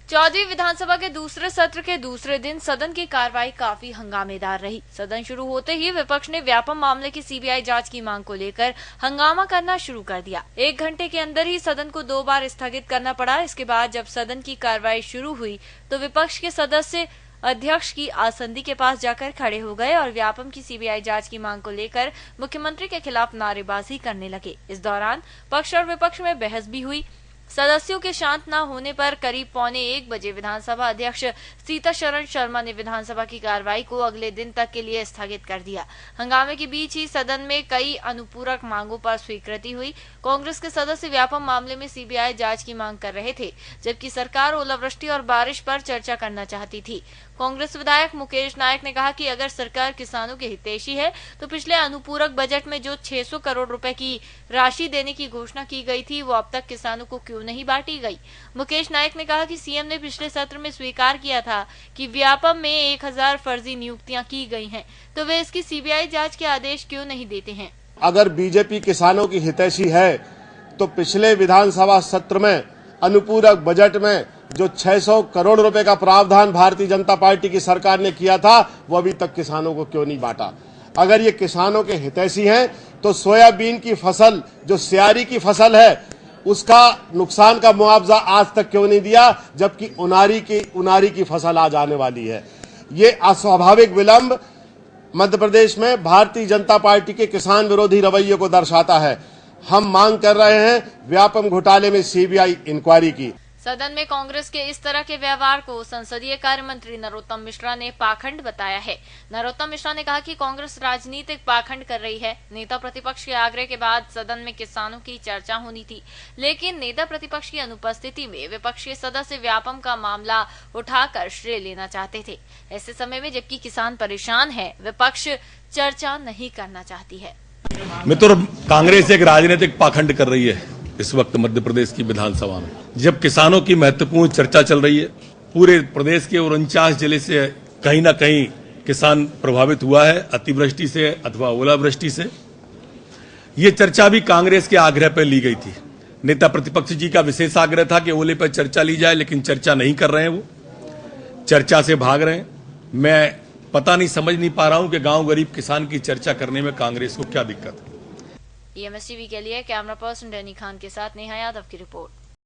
14वीं विधानसभा के दूसरे सत्र के दूसरे दिन सदन की कार्रवाई काफी हंगामेदार रही। सदन शुरू होते ही विपक्ष ने व्यापम मामले की सीबीआई जांच की मांग को लेकर हंगामा करना शुरू कर दिया। 1 घंटे के अंदर ही सदन को 2 बार स्थगित करना पड़ा। इसके बाद जब सदन की कार्रवाई शुरू हुई तो विपक्ष के सदस्य अध्यक्ष की आसंदी के पास जाकर खड़े हो गए और व्यापम की सीबीआई जांच की मांग को लेकर मुख्यमंत्री के खिलाफ नारेबाजी करने लगे। इस दौरान पक्ष और विपक्ष में बहस भी हुई। सदस्यों के शांत न होने पर करीब 12:45 बजे विधानसभा अध्यक्ष सीताशरण शर्मा ने विधानसभा की कार्रवाई को अगले दिन तक के लिए स्थगित कर दिया। हंगामे के बीच ही सदन में कई अनुपूरक मांगों पर स्वीकृति हुई। कांग्रेस के सदस्य व्यापम मामले में सीबीआई जांच की मांग कर रहे थे, जबकि सरकार ओलावृष्टि और बारिश पर चर्चा करना चाहती थी। कांग्रेस विधायक मुकेश नायक ने कहा कि अगर सरकार किसानों के हितैषी है तो पिछले अनुपूरक बजट में जो 600 करोड़ रुपए की राशि देने की घोषणा की गई थी वो अब तक किसानों को क्यों नहीं बांटी गई। मुकेश नायक ने कहा कि सीएम ने पिछले सत्र में स्वीकार किया था कि व्यापम में 1000 फर्जी नियुक्तियां की गई हैं, तो वे इसकी सीबीआई जांच के आदेश क्यों नहीं देते हैं। अगर बीजेपी किसानों की हितैषी है तो पिछले विधानसभा सत्र में अनुपूरक बजट में जो 600 करोड़ रुपए का प्रावधान भारतीय जनता पार्टी की सरकार ने किया था वो अभी तक किसानों को क्यों नहीं बांटा। अगर ये किसानों के हितैषी हैं तो सोयाबीन की फसल जो सियारी की फसल है उसका नुकसान का मुआवजा आज तक क्यों नहीं दिया, जबकि उनारी की फसल आज आने वाली है। ये अस्वाभाविक विलंब मध्य प्रदेश में भारतीय जनता पार्टी के किसान विरोधी रवैये को दर्शाता है। हम मांग कर रहे हैं व्यापम घोटाले में सीबीआई इंक्वायरी की। सदन में कांग्रेस के इस तरह के व्यवहार को संसदीय कार्य मंत्री नरोत्तम मिश्रा ने पाखंड बताया है। नरोत्तम मिश्रा ने कहा कि कांग्रेस राजनीतिक पाखंड कर रही है। नेता प्रतिपक्ष के आग्रह के बाद सदन में किसानों की चर्चा होनी थी, लेकिन नेता प्रतिपक्ष की अनुपस्थिति में विपक्ष के सदस्य व्यापम का मामला उठाकर श्रेय लेना चाहते थे। ऐसे समय में जबकि किसान परेशान है, विपक्ष चर्चा नहीं करना चाहती है। मित्र, कांग्रेस एक राजनीतिक पाखंड कर रही है इस वक्त मध्य प्रदेश की विधानसभा में, जब किसानों की महत्वपूर्ण चर्चा चल रही है। पूरे प्रदेश के 49 जिले से कहीं ना कहीं किसान प्रभावित हुआ है, अतिवृष्टि से अथवा ओलावृष्टि से। ये चर्चा भी कांग्रेस के आग्रह पर ली गई थी। नेता प्रतिपक्ष जी का विशेष आग्रह था कि ओले पर चर्चा ली जाए, लेकिन चर्चा नहीं कर रहे हैं, वो चर्चा से भाग रहे हैं। मैं पता नहीं, समझ नहीं पा रहा हूं कि गांव गरीब किसान की चर्चा करने में कांग्रेस को क्या दिक्कत है। EMS टीवी के लिए कैमरा पर्सन डैनी खान के साथ नेहा यादव की रिपोर्ट।